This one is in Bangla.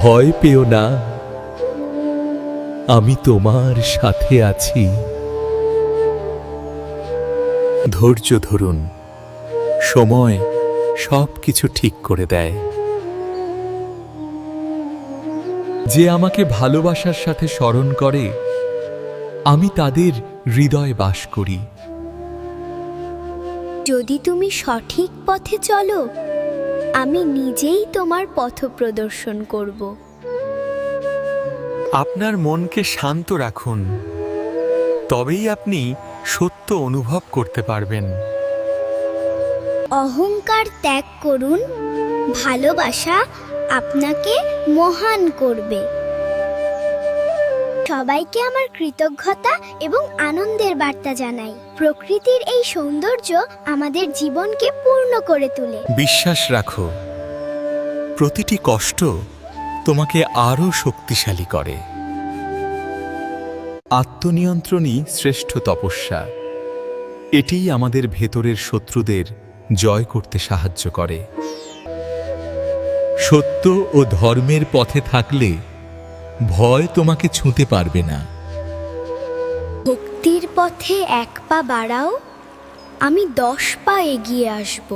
ভয় পেও না, আমি তোমার সাথে আছি। ধৈর্য ধরুন, সময় সবকিছু ঠিক করে দেয়। যে আমাকে ভালোবাসার সাথে স্মরণ করে, আমি তাদের হৃদয়ে বাস করি। যদি তুমি সঠিক পথে চলো, আমি নিজেই তোমার পথ প্রদর্শন করব। আপনার মনকে শান্ত রাখুন, তবেই আপনি সত্য অনুভব করতে পারবেন। অহংকার ত্যাগ করুন, ভালোবাসা আপনাকে মহান করবে। সবাইকে আমার কৃতজ্ঞতা এবং আনন্দের বার্তা জানাই। প্রকৃতির এই সৌন্দর্য আমাদের জীবনকে পূর্ণ করে তোলে। বিশ্বাস রাখো, প্রতিটি কষ্ট তোমাকে আরো শক্তিশালী করে। আত্মনিয়ন্ত্রণই শ্রেষ্ঠ তপস্যা। এটিই আমাদের ভেতরের শত্রুদের জয় করতে সাহায্য করে। সত্য ও ধর্মের পথে থাকলে ভয় তোমাকে ছুঁতে পারবে না। ভক্তির পথে এক পা বাড়াও, আমি 10 পা এগিয়ে আসব।